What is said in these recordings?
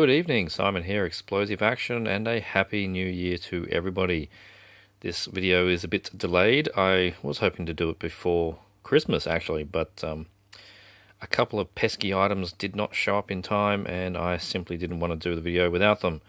Good evening, Simon here, Explosive Action, and a Happy New Year to everybody. This video is a bit delayed. I was hoping to do it before Christmas actually, but a couple of pesky items did not show up in time, and I simply didn't want to do the video without them.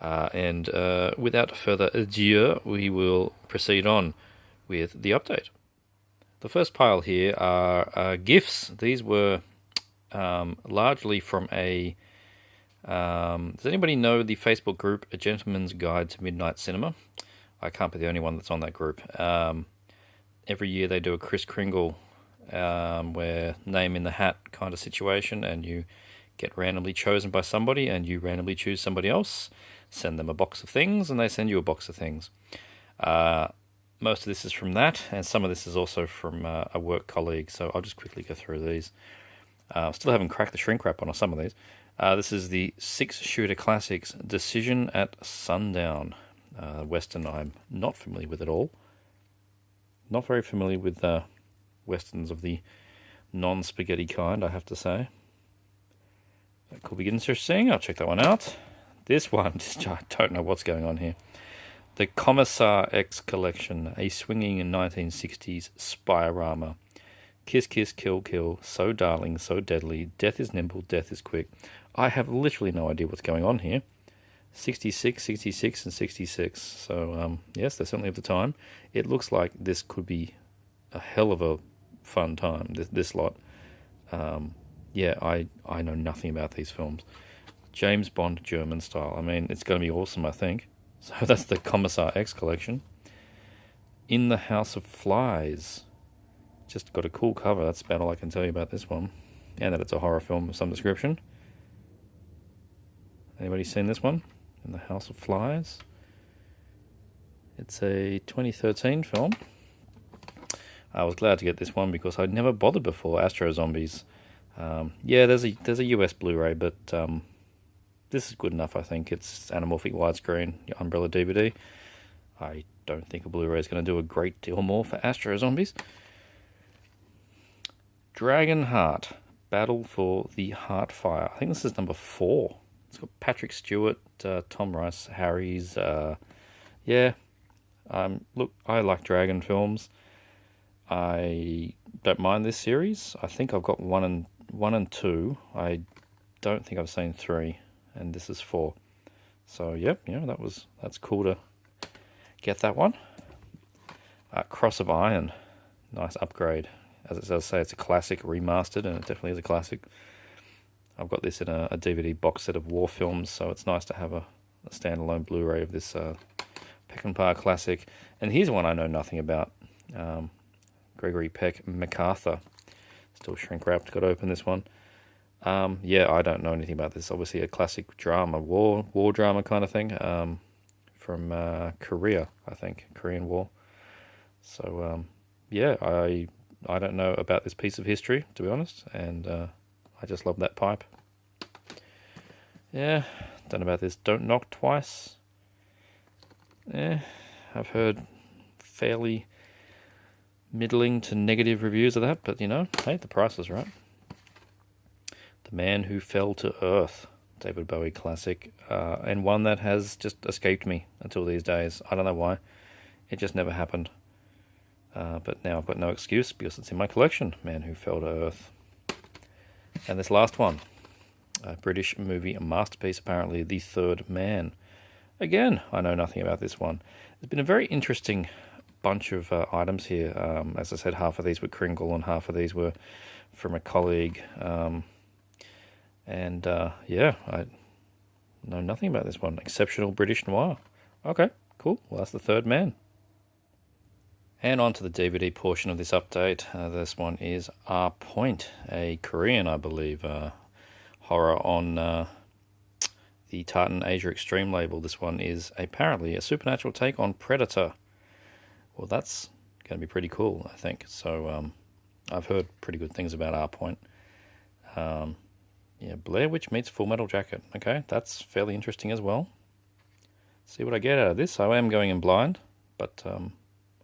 Without further ado, we will proceed on with the update. The first pile here are GIFs. These were largely from a... does anybody know the Facebook group A Gentleman's Guide to Midnight Cinema? I can't be the only one that's on that group. Every year they do a Kris Kringle where name in the hat kind of situation, and you get randomly chosen by somebody and you randomly choose somebody else, send them a box of things, and they send you a box of things. Most of this is from that, and some of this is also from a work colleague, so I'll just quickly go through these. Still haven't cracked the shrink wrap on some of these. This is the 6-shooter classics Decision at Sundown. Western I'm not familiar with at all. Not very familiar with westerns of the non-spaghetti kind, I have to say. That could be interesting. I'll check that one out. This one, I don't know what's going on here. The Commissar X Collection, a swinging 1960s spy-rama. Kiss, kiss, kill, kill, so darling, so deadly, death is nimble, death is quick. I have literally no idea what's going on here. 66, 66, and 66. So, yes, they're certainly of the time. It looks like this could be a hell of a fun time, this lot. Yeah, I know nothing about these films. James Bond German style. I mean, it's going to be awesome, I think. So that's the Commissar X Collection. In the House of Flies. Just got a cool cover. That's about all I can tell you about this one. And that it's a horror film of some description. Anybody seen this one? In the House of Flies. It's a 2013 film. I was glad to get this one because I'd never bothered before. Astro Zombies. Yeah, there's a US Blu-ray, but this is good enough, I think. It's anamorphic widescreen, Umbrella DVD. I don't think a Blu-ray is going to do a great deal more for Astro Zombies. Dragonheart, Battle for the Heartfire. I think this is number 4. It's got Patrick Stewart, Tom Rice, Harry's. Yeah, look, I like Dragon films. I don't mind this series. I think I've got 1 and 2. I don't think I've seen 3, and this is 4. So yep, that's cool to get that one. Cross of Iron, nice upgrade. As it does say, it's a classic remastered, and it definitely is a classic. I've got this in a DVD box set of war films, so it's nice to have a standalone Blu-ray of this Peckinpah classic. And here's one I know nothing about. Gregory Peck MacArthur. Still shrink-wrapped. Got to open this one. Yeah, I don't know anything about this. Obviously a classic drama, war drama kind of thing, from Korea, I think. Korean War. So, yeah, I don't know about this piece of history, to be honest, and I just love that pipe. Yeah, don't know about this Don't Knock Twice. I've heard fairly middling to negative reviews of that, but hey, the price is right. The Man Who Fell to Earth, David Bowie classic, and one that has just escaped me until these days. I don't know why. It just never happened. But now I've got no excuse because it's in my collection, Man Who Fell to Earth. And this last one, a British movie, a masterpiece apparently, The Third Man. Again, I know nothing about this one. There's been a very interesting bunch of items here. As I said, half of these were Kringle and half of these were from a colleague. Yeah, I know nothing about this one. Exceptional British noir. Okay, cool. Well, that's The Third Man. And on to the DVD portion of this update. This one is R Point, a Korean, I believe, horror on the Tartan Asia Extreme label. This one is apparently a supernatural take on Predator. Well, that's going to be pretty cool, I think. So I've heard pretty good things about R Point. Yeah, Blair Witch meets Full Metal Jacket. Okay, that's fairly interesting as well. See what I get out of this. I am going in blind, but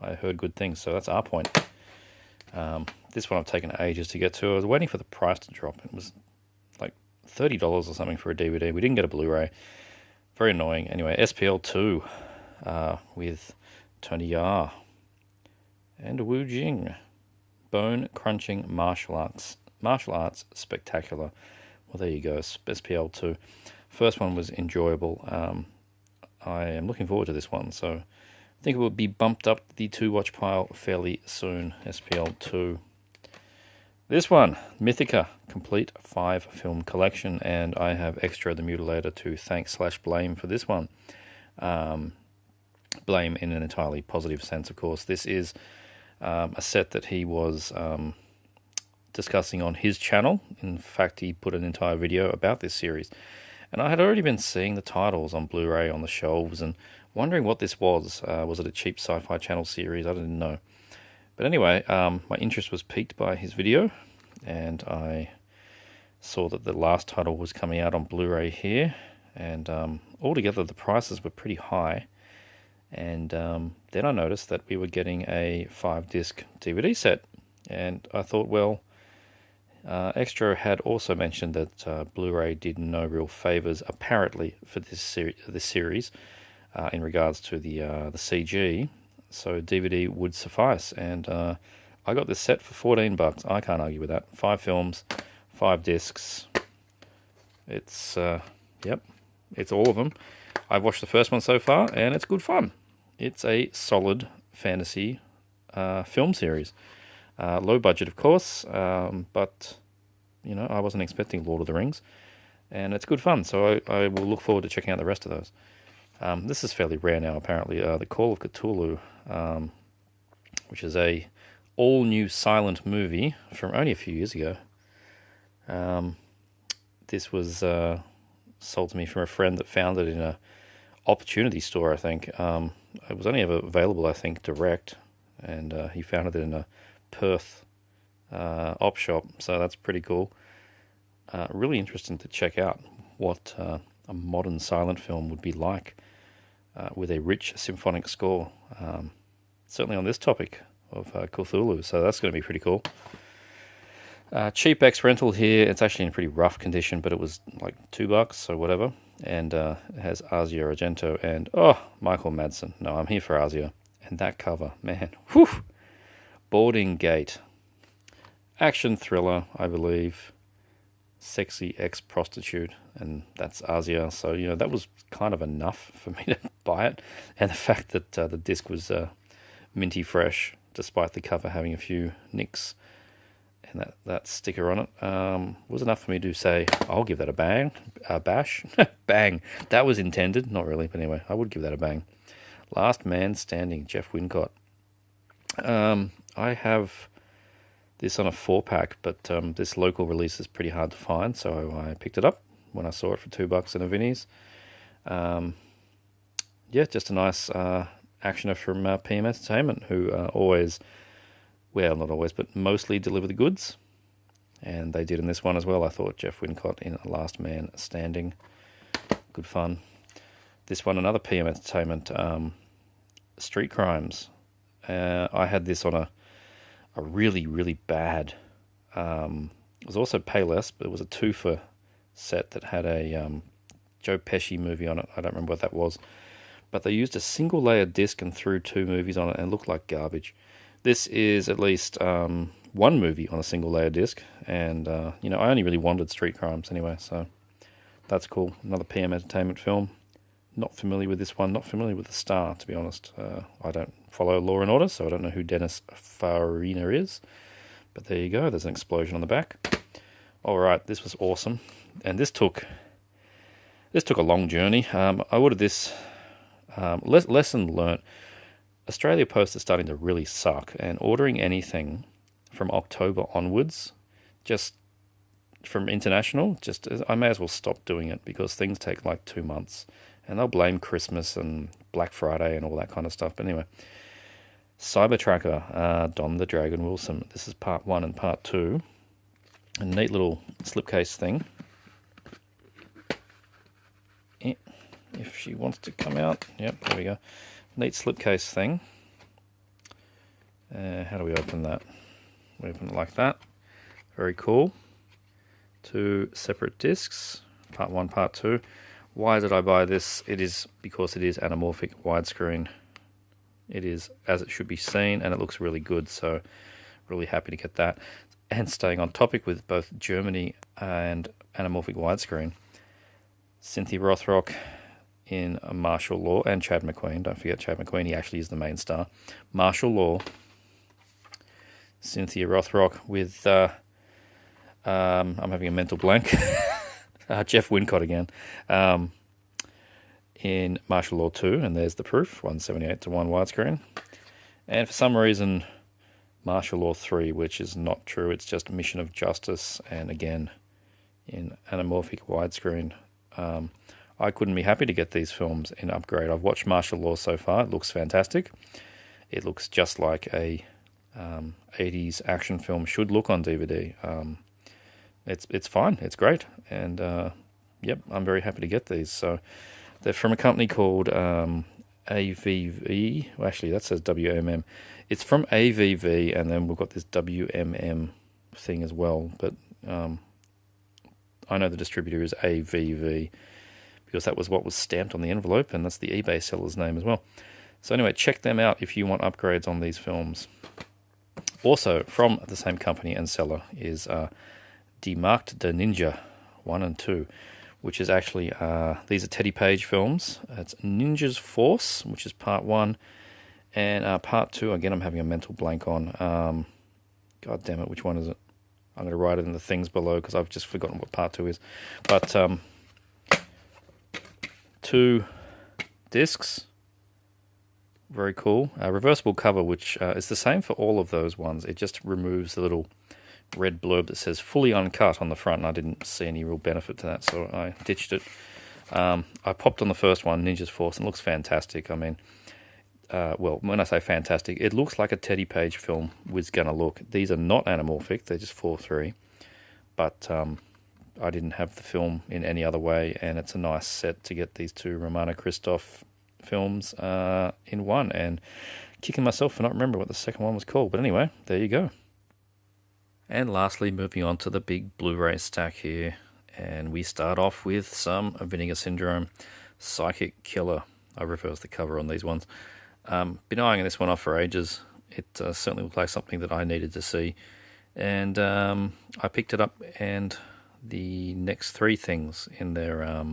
I heard good things, so that's R Point. This one I've taken ages to get to. I was waiting for the price to drop. It was like $30 or something for a DVD. We didn't get a Blu-ray. Very annoying. Anyway, SPL 2 with Tony Yar and Wu Jing. Bone crunching martial arts spectacular. Well, there you go. SPL 2. First one was enjoyable. I am looking forward to this one, so I think it will be bumped up the 2-watch pile fairly soon. SPL 2. This one, Mythica, complete 5-film collection, and I have Extra the Mutilator to thank/blame for this one. Blame in an entirely positive sense, of course. This is a set that he was discussing on his channel. In fact, he put an entire video about this series. And I had already been seeing the titles on Blu-ray on the shelves and wondering what this was. Was it a cheap Sci-Fi Channel series? I didn't know. But anyway, my interest was piqued by his video, and I saw that the last title was coming out on Blu-ray here, and altogether the prices were pretty high. And then I noticed that we were getting a 5-disc DVD set, and I thought, well, Extra had also mentioned that Blu-ray did no real favors apparently for this series in regards to the CG. So DVD would suffice, and I got this set for $14. I can't argue with that. 5 films, 5 discs. It's yep, it's all of them. I've watched the first one so far, and it's good fun. It's a solid fantasy film series. Low budget, of course, but you know, I wasn't expecting Lord of the Rings, and it's good fun. So I will look forward to checking out the rest of those. This is fairly rare now, apparently. The Call of Cthulhu, which is a all-new silent movie from only a few years ago. This was sold to me from a friend that found it in a Opportunity store, I think. It was only ever available, I think, direct, and he found it in a Perth op shop, so that's pretty cool. Really interesting to check out what a modern silent film would be like with a rich symphonic score, certainly on this topic of Cthulhu, so that's going to be pretty cool. Cheap X rental here. It's actually in pretty rough condition, but it was like $2, so whatever. And it has Asia Argento and Michael Madsen. No, I'm here for Asia. And that cover, man, whew! Boarding Gate, action thriller, I believe. Sexy ex-prostitute, and that's Asia. So you know that was kind of enough for me to buy it. And the fact that the disc was minty fresh, despite the cover having a few nicks, and that sticker on it was enough for me to say, I'll give that a bash. Bang. That was intended. Not really, but anyway, I would give that a bang. Last Man Standing, Jeff Wincott. I have this on a 4-pack, but this local release is pretty hard to find, so I picked it up when I saw it for $2 in a Vinnie's. Yeah, just a nice actioner from PM Entertainment, who always... well, not always, but mostly deliver the goods. And they did in this one as well. I thought Jeff Wincott in Last Man Standing. Good fun. This one, another PM Entertainment, Street Crimes. I had this on a really, really bad... it was also Payless, but it was a 2-for set that had a Joe Pesci movie on it. I don't remember what that was. But they used a single-layer disc and threw 2 movies on it, and it looked like garbage. This is at least one movie on a single-layer disc, and you know, I only really wanted Street Crimes anyway, so that's cool. Another PM Entertainment film. Not familiar with this one. Not familiar with the star, to be honest. I don't follow Law and Order, so I don't know who Dennis Farina is. But there you go. There's an explosion on the back. All right, this was awesome, and this took a long journey. I ordered this. Lesson learnt. Australia Post is starting to really suck, and ordering anything from October onwards, just from international, I may as well stop doing it, because things take like 2 months, and they'll blame Christmas and Black Friday and all that kind of stuff. But anyway, Cybertracker, Don the Dragon Wilson. This is part 1 and part 2. A neat little slipcase thing. If she wants to come out. Yep, there we go. Neat slipcase thing. How do we open that? We open it like that. Very cool. 2 separate discs, part 1, part 2. Why did I buy this? It is because it is anamorphic widescreen. It is as it should be seen, and it looks really good, so really happy to get that. And staying on topic with both Germany and anamorphic widescreen, Cynthia Rothrock in Martial Law, and Chad McQueen. Don't forget Chad McQueen, he actually is the main star. Martial Law, Cynthia Rothrock with, I'm having a mental blank, Jeff Wincott again, in Martial Law 2, and there's the proof, 178:1 widescreen. And for some reason, Martial Law 3, which is not true, it's just Mission of Justice, and again, in anamorphic widescreen. I couldn't be happy to get these films in upgrade. I've watched Martial Law so far. It looks fantastic. It looks just like a 80s action film should look on DVD. It's fine. It's great. And, yep, I'm very happy to get these. So they're from a company called AVV. Well, actually, that says WMM. It's from AVV, and then we've got this WMM thing as well. But I know the distributor is AVV, because that was what was stamped on the envelope, and that's the eBay seller's name as well. So anyway, check them out if you want upgrades on these films. Also, from the same company and seller is Die Macht der Ninja 1 and 2, which is actually, these are Teddy Page films. It's Ninja's Force, which is part 1, and part 2, again, I'm having a mental blank on. God damn it, which one is it? I'm going to write it in the things below, because I've just forgotten what part 2 is. But 2 discs, very cool. Reversible cover, which is the same for all of those ones. It just removes the little red blurb that says fully uncut on the front, and I didn't see any real benefit to that, so I ditched it. I popped on the first one, Ninja's Force, and it looks fantastic. I mean, well, when I say fantastic, it looks like a Teddy Page film was going to look. These are not anamorphic, they're just 4:3, but I didn't have the film in any other way, and it's a nice set to get these 2 Romana Christoph films in one, and kicking myself for not remembering what the second one was called, but anyway, there you go. And lastly, moving on to the big Blu-ray stack here, and we start off with some Vinegar Syndrome Psychic Killer. I reversed the cover on these ones. Been eyeing this one off for ages. It certainly looked like something that I needed to see, and I picked it up, and the next 3 things in their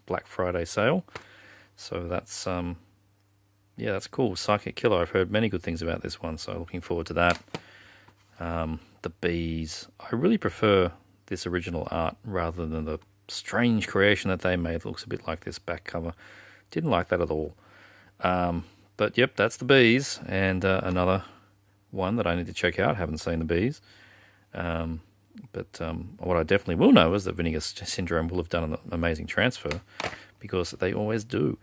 Black Friday sale. So that's yeah, that's cool. Psychic Killer. I've heard many good things about this one, so looking forward to that. The bees. I really prefer this original art rather than the strange creation that they made. It looks a bit like this back cover. Didn't like that at all. But yep, that's the bees, and another one that I need to check out. Haven't seen the bees. But what I definitely will know is that Vinegar Syndrome will have done an amazing transfer, because they always do.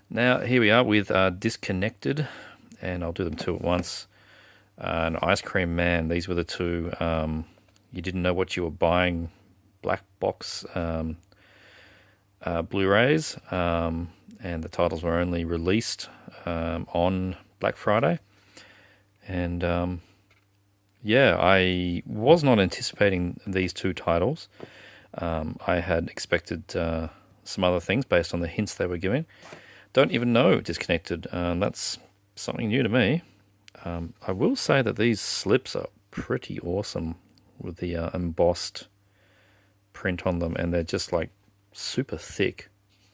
Now, here we are with Disconnected, and I'll do them 2 at once. And Ice Cream Man, these were the 2. You didn't know what you were buying, black box Blu-rays, and the titles were only released on Black Friday. And yeah, I was not anticipating these 2 titles. I had expected some other things based on the hints they were giving. Don't even know Disconnected. That's something new to me. I will say that these slips are pretty awesome with the embossed print on them, and they're just like super thick.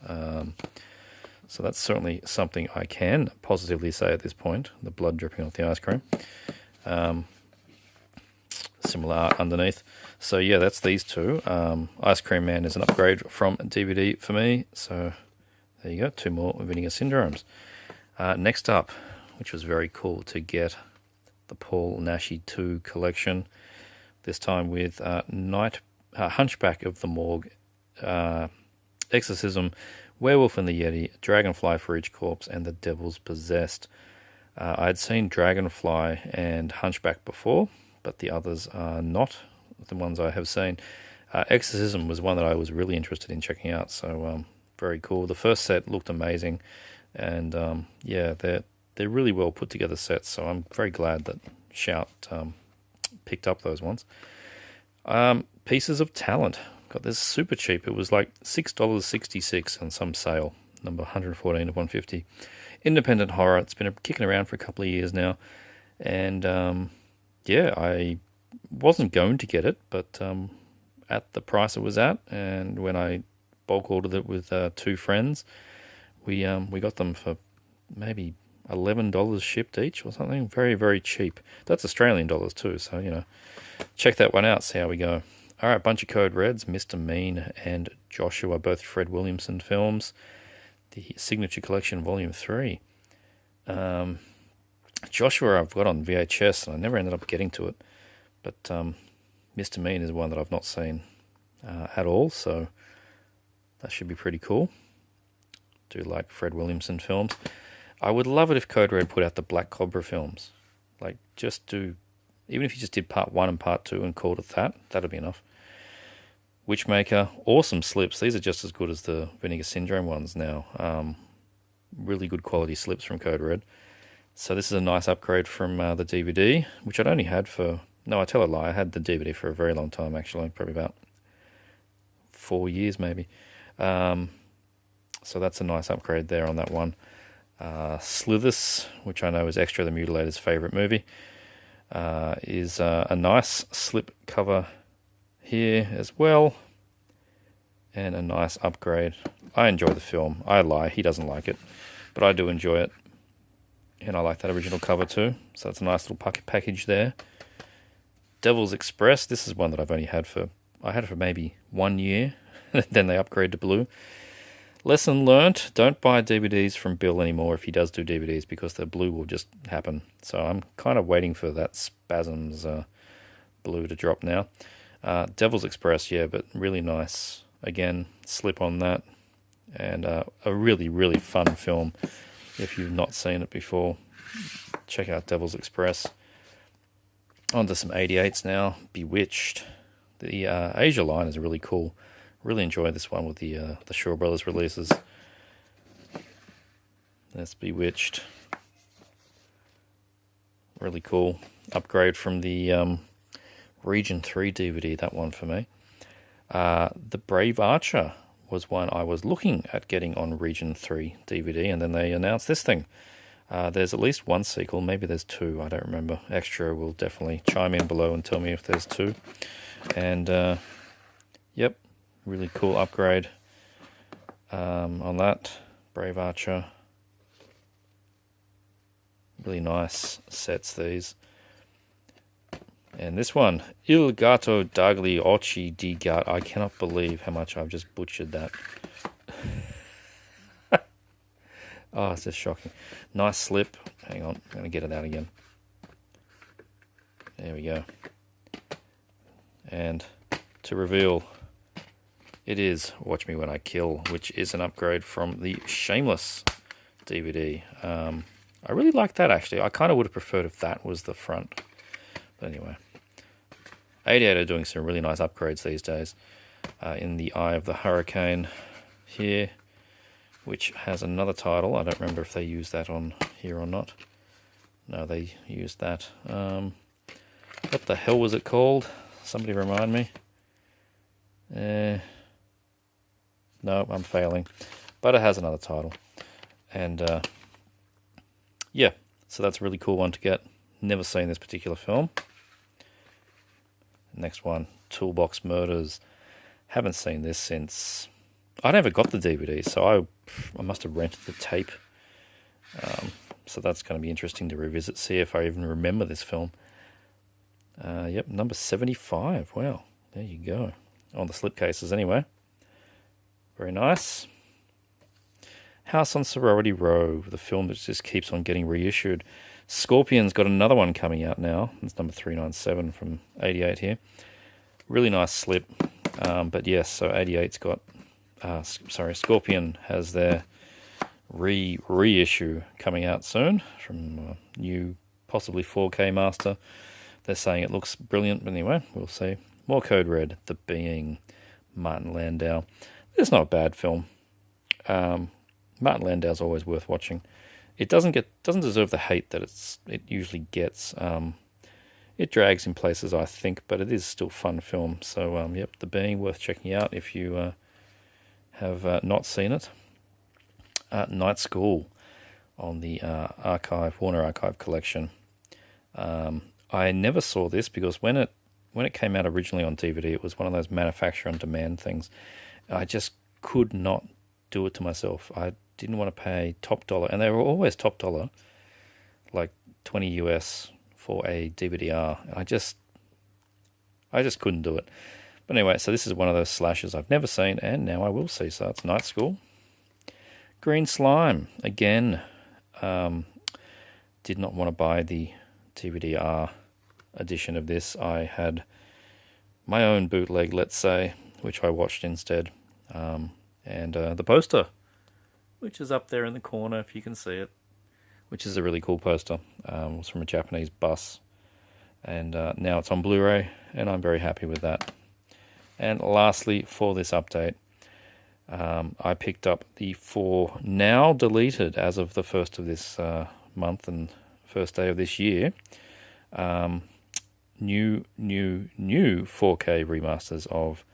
So that's certainly something I can positively say at this point. The blood dripping off the ice cream. Similar art underneath. So yeah, that's these 2. Ice Cream Man is an upgrade from DVD for me. So there you go, 2 more Vinegar Syndromes. Next up, which was very cool to get, the Paul Naschy 2 collection. This time with Hunchback of the Morgue, Exorcism, Werewolf and the Yeti, Dragonfly for Each Corpse, and The Devil's Possessed. I had seen Dragonfly and Hunchback before, but the others are not the ones I have seen. Exorcism was one that I was really interested in checking out, so very cool. The first set looked amazing, and yeah, they're really well put together sets, so I'm very glad that Shout picked up those ones. Pieces of Talent. Got this super cheap. It was like $6.66 on some sale. Number 114 to 150. Independent horror. It's been kicking around for a couple of years now. And yeah, I wasn't going to get it, but at the price it was at, and when I bulk ordered it with two friends, we got them for maybe $11 shipped each or something. Very, very cheap. That's Australian dollars too, so, you know, check that one out, see how we go. All right, bunch of Code Reds, Mr. Mean and Joshua, both Fred Williamson films. The Signature Collection, Volume 3. Joshua I've got on VHS, and I never ended up getting to it. But Mr. Mean is one that I've not seen at all, so that should be pretty cool. Do like Fred Williamson films. I would love it if Code Red put out the Black Cobra films. Like, just do... Even if you just did part 1 and part 2 and called it that, that'd be enough. Witchmaker, awesome slips. These are just as good as the Vinegar Syndrome ones now. Really good quality slips from Code Red. So this is a nice upgrade from the DVD, which I'd only had for... No, I tell a lie. I had the DVD for a very long time, actually. Probably about 4 years, maybe. So that's a nice upgrade there on that one. Slithers, which I know is Extra the Mutilator's favourite movie, is a nice slip cover here as well, and a nice upgrade. I enjoy the film. I lie, he doesn't like it, but I do enjoy it, and I like that original cover too, so it's a nice little package there. Devil's Express, this is one that I've only had for, I had it for maybe 1 year, then they upgrade to blue. Lesson learnt, don't buy DVDs from Bill anymore if he does do DVDs, because the blue will just happen. So I'm kind of waiting for that Spasms blue to drop now. Devil's Express, yeah, but really nice. Again, slip on that. And a really, really fun film. If you've not seen it before, check out Devil's Express. On to some 88s now. Bewitched. The Asia line is really cool. Really enjoy this one with the Shaw Brothers releases. That's Bewitched. Really cool. Upgrade from the Region 3 DVD, that one for me. The Brave Archer was one I was looking at getting on Region 3 DVD, and then they announced this thing. There's at least one sequel, maybe there's two, I don't remember. Extra will definitely chime in below and tell me if there's two. And, yep. Really cool upgrade on that. Brave Archer. Really nice sets, these. And this one, Il Gatto dagli occhi di gatto. I cannot believe how much I've just butchered that. Oh, it's just shocking. Nice slip. Hang on, I'm going to get it out again. There we go. And to reveal... It is Watch Me When I Kill, which is an upgrade from the Shameless DVD. I really like that, actually. I kind of would have preferred if that was the front. But anyway. 88 are doing some really nice upgrades these days. In the Eye of the Hurricane here, which has another title. I don't remember if they used that on here or not. No, they used that. What the hell was it called? Somebody remind me. No, I'm failing. But it has another title. And, yeah, so that's a really cool one to get. Never seen this particular film. Next one, Toolbox Murders. Haven't seen this since... I never got the DVD, so I must have rented the tape. So that's going to be interesting to revisit, see if I even remember this film. Yep, number 75. Wow, there you go. On the slipcases anyway. Very nice. House on Sorority Row, the film that just keeps on getting reissued. Scorpion's got another one coming out now. It's number 397 from 88 here. Really nice slip. But yes, so 88's got... Scorpion has their reissue coming out soon from new, possibly 4K master. They're saying it looks brilliant, but anyway, we'll see. More Code Red, The Being, Martin Landau. It's not a bad film. Martin Landau's always worth watching. It doesn't deserve the hate that it usually gets. It drags in places, I think, but it is still fun film. So, yep, The Being, worth checking out if you have not seen it. Night School on the Warner Archive collection. I never saw this because when it came out originally on DVD, it was one of those manufacturer on demand things. I just could not do it to myself. I didn't want to pay top dollar, and they were always top dollar, like 20 US for a DVD-R. I just couldn't do it. But anyway, so this is one of those slashes I've never seen, and now I will see. So it's Night School. Green Slime, again, did not want to buy the DVD-R edition of this. I had my own bootleg, let's say, which I watched instead. And the poster, which is up there in the corner if you can see it, which is a really cool poster. It was from a Japanese bus. And now it's on Blu-ray, and I'm very happy with that. And lastly, for this update, I picked up the 4 now deleted as of the 1st of this month and first day of this year, new 4K remasters of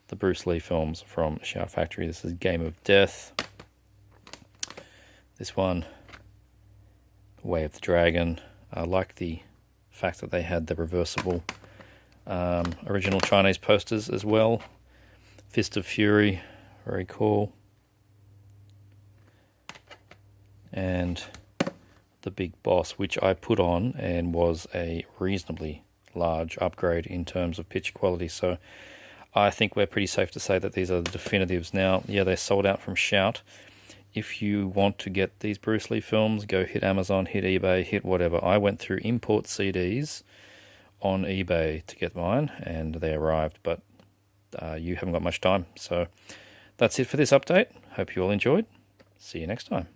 the Bruce Lee films from Shout Factory. This is Game of Death. This one, Way of the Dragon. I like the fact that they had the reversible original Chinese posters as well. Fist of Fury, very cool. And The Big Boss, which I put on and was a reasonably large upgrade in terms of picture quality. So I think we're pretty safe to say that these are the definitives. Now, yeah, they're sold out from Shout. If you want to get these Bruce Lee films, go hit Amazon, hit eBay, hit whatever. I went through import CDs on eBay to get mine, and they arrived, but you haven't got much time. So that's it for this update. Hope you all enjoyed. See you next time.